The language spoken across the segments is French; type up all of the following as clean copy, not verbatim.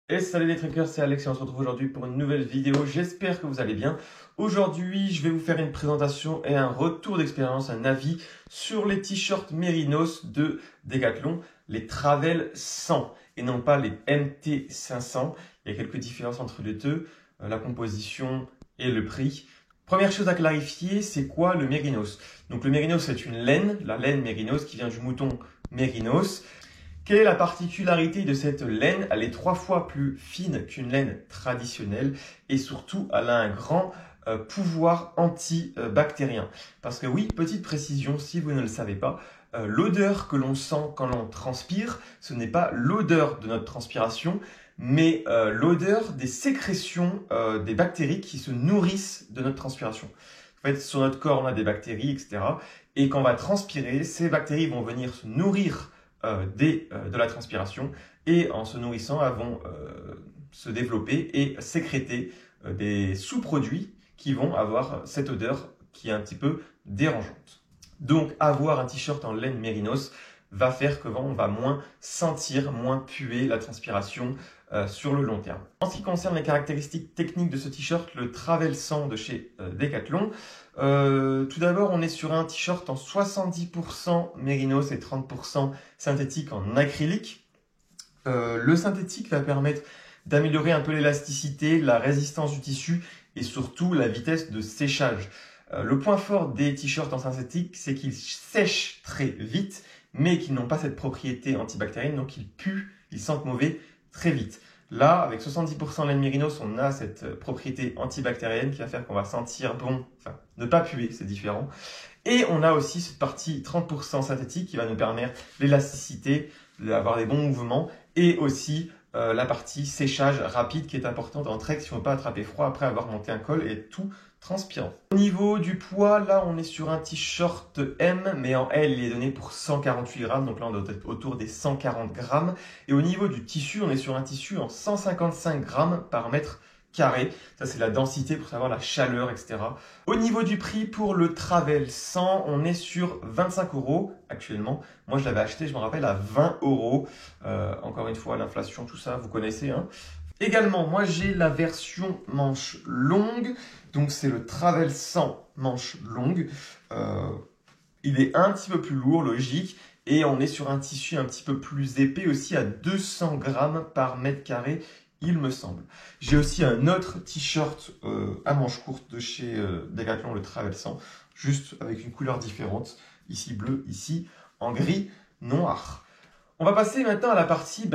Et salut les trackers, c'est Alex et on se retrouve aujourd'hui pour une nouvelle vidéo. J'espère que vous allez bien. Aujourd'hui, je vais vous faire une présentation et un retour d'expérience, un avis sur les t-shirts Mérinos de Decathlon, les Travel 100 et non pas les MT 500. Il y a quelques différences entre les deux, la composition et le prix. Première chose à clarifier, c'est quoi le Mérinos? Donc le Mérinos, c'est une laine, la laine Mérinos qui vient du mouton Mérinos. Quelle est la particularité de cette laine? Elle est 3 fois plus fine qu'une laine traditionnelle et surtout, elle a un grand pouvoir antibactérien. Parce que oui, petite précision, si vous ne le savez pas, l'odeur que l'on sent quand l'on transpire, ce n'est pas l'odeur de notre transpiration, mais l'odeur des sécrétions des bactéries qui se nourrissent de notre transpiration. En fait, sur notre corps, on a des bactéries, etc. Et quand on va transpirer, ces bactéries vont venir se nourrir de la transpiration et en se nourrissant, elles vont se développer et sécréter des sous-produits qui vont avoir cette odeur qui est un petit peu dérangeante. Donc avoir un t-shirt en laine Mérinos va faire que on va moins sentir, moins puer la transpiration sur le long terme. En ce qui concerne les caractéristiques techniques de ce t-shirt, le Travel 100 de chez Decathlon, tout d'abord on est sur un t-shirt en 70% Mérinos et 30% synthétique en acrylique. Le synthétique va permettre d'améliorer un peu l'élasticité, la résistance du tissu et surtout la vitesse de séchage. Le point fort des t-shirts en synthétique, c'est qu'ils sèchent très vite, mais qu'ils n'ont pas cette propriété antibactérienne, donc ils puent, ils sentent mauvais très vite. Là, avec 70% laine Mérinos, on a cette propriété antibactérienne qui va faire qu'on va sentir bon, enfin, ne pas puer, c'est différent. Et on a aussi cette partie 30% synthétique qui va nous permettre l'élasticité, d'avoir des bons mouvements et aussi la partie séchage rapide qui est importante en trek si on ne veut pas attraper froid après avoir monté un col et tout transpirant. Au niveau du poids, là on est sur un t-shirt M, mais en L il est donné pour 148 grammes, donc là on doit être autour des 140 grammes. Et au niveau du tissu, on est sur un tissu en 155 grammes par mètre carré. Ça c'est la densité pour savoir la chaleur, etc. Au niveau du prix pour le Travel 100, on est sur 25 € actuellement. Moi je l'avais acheté, je me rappelle, à 20 €. Encore une fois, l'inflation, tout ça, vous connaissez, hein. Également, moi j'ai la version manche longue, donc c'est le Travel 100 manche longue. Il est un petit peu plus lourd, logique, et on est sur un tissu un petit peu plus épais aussi à 200 grammes par mètre carré, il me semble. J'ai aussi un autre t-shirt à manches courtes de chez Decathlon, le Travel 100, juste avec une couleur différente, ici bleu, ici en gris noir. On va passer maintenant à la partie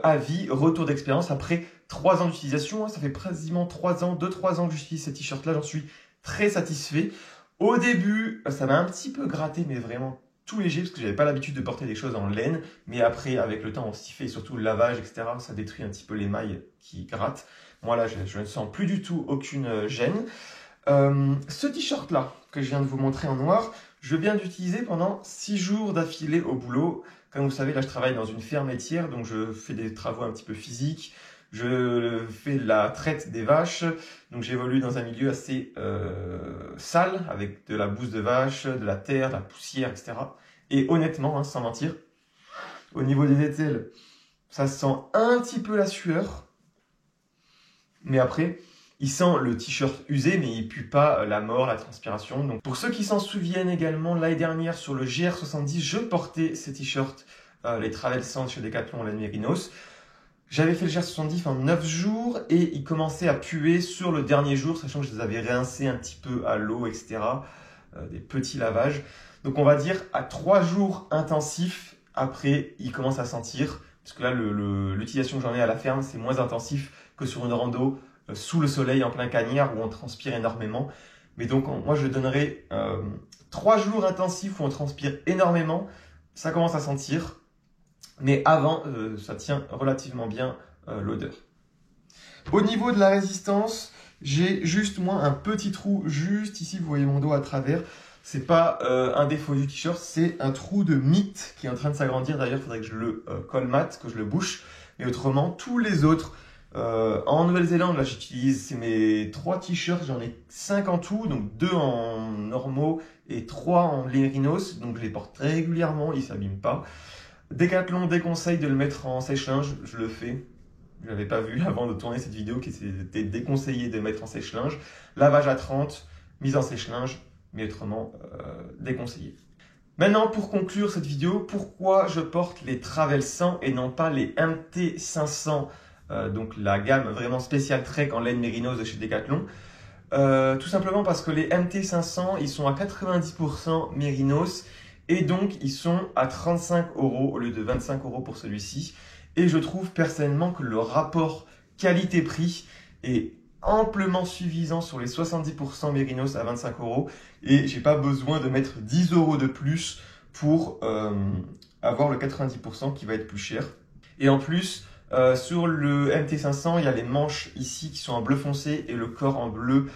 avis, retour d'expérience après 3 ans d'utilisation. Ça fait quasiment 3 ans, 2-3 ans que j'utilise ces t-shirts-là. J'en suis très satisfait. Au début, ça m'a un petit peu gratté, mais vraiment tout léger, parce que j'avais pas l'habitude de porter des choses en laine. Mais après, avec le temps, on s'y fait, et surtout le lavage, etc., ça détruit un petit peu les mailles qui grattent. Moi là, je ne sens plus du tout aucune gêne. Ce t-shirt-là, que je viens de vous montrer en noir, je viens d'utiliser pendant 6 jours d'affilée au boulot. Comme vous savez, là, je travaille dans une ferme laitière, donc je fais des travaux un petit peu physiques. Je fais de la traite des vaches, donc j'évolue dans un milieu assez sale, avec de la bouse de vache, de la terre, de la poussière, etc. Et honnêtement, hein, sans mentir, au niveau des aisselles, ça sent un petit peu la sueur. Mais après, il sent le t-shirt usé, mais il pue pas la mort, la transpiration. Donc, pour ceux qui s'en souviennent également, l'année dernière, sur le GR70, je portais ces t-shirts, les Travel 100 chez Decathlon, la Mérinos. J'avais fait le GR70 en 9 jours et il commençait à puer sur le dernier jour, sachant que je les avais rincés un petit peu à l'eau, etc. Des petits lavages. Donc, on va dire à 3 jours intensifs, après, il commence à sentir. Parce que là, l'utilisation que j'en ai à la ferme, c'est moins intensif que sur une rando sous le soleil en plein cagnard où on transpire énormément. Mais donc, moi, je donnerais 3 jours intensifs où on transpire énormément. Ça commence à sentir. Mais avant, ça tient relativement bien l'odeur. Au niveau de la résistance, j'ai juste moi un petit trou juste ici. Vous voyez mon dos à travers. C'est pas un défaut du t-shirt, c'est un trou de mythe qui est en train de s'agrandir. D'ailleurs, il faudrait que je le colmate, que je le bouche. Mais autrement, tous les autres, en Nouvelle-Zélande, là j'utilise, c'est mes 3 t-shirts, j'en ai 5 en tout, donc 2 en normaux et 3 en Mérinos. Donc je les porte très régulièrement, ils ne s'abîment pas. Decathlon déconseille de le mettre en sèche-linge, je le fais. je n'avais pas vu avant de tourner cette vidéo, qui c'était déconseillé de mettre en sèche-linge. Lavage à 30, mise en sèche-linge, mais autrement déconseillé. Maintenant, pour conclure cette vidéo, pourquoi je porte les Travel 100 et non pas les MT500, donc la gamme vraiment spéciale Trek en laine mérinos de chez Decathlon. Tout simplement parce que les MT500, ils sont à 90% mérinos et donc ils sont à 35 € au lieu de 25 € pour celui-ci. Et je trouve personnellement que le rapport qualité-prix est amplement suffisant sur les 70% mérinos à 25 € et j'ai pas besoin de mettre 10 € de plus pour avoir le 90% qui va être plus cher. Et en plus, sur le MT500, il y a les manches ici qui sont en bleu foncé et le corps en bleu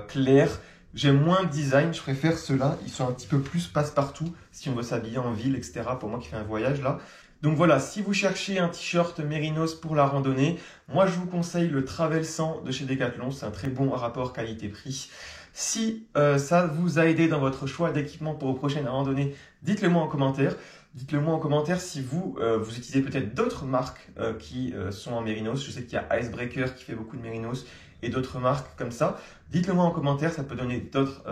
clair. J'aime moins le design, je préfère ceux-là. Ils sont un petit peu plus passe-partout si on veut s'habiller en ville, etc. Pour moi qui fais un voyage là. Donc voilà, si vous cherchez un t-shirt mérinos pour la randonnée, moi je vous conseille le Travel 100 de chez Decathlon. C'est un très bon rapport qualité-prix. Si ça vous a aidé dans votre choix d'équipement pour vos prochaines randonnées, dites-le moi en commentaire. Dites-le moi en commentaire si vous utilisez peut-être d'autres marques qui sont en mérinos. Je sais qu'il y a Icebreaker qui fait beaucoup de mérinos et d'autres marques comme ça. Dites-le moi en commentaire, ça peut donner d'autres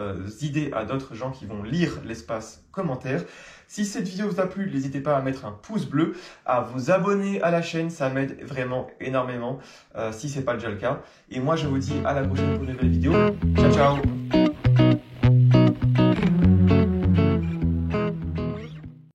idées à d'autres gens qui vont lire l'espace commentaire. Si cette vidéo vous a plu, n'hésitez pas à mettre un pouce bleu, à vous abonner à la chaîne, ça m'aide vraiment énormément si ce n'est pas déjà le cas. Et moi je vous dis à la prochaine pour une nouvelle vidéo. Ciao ciao!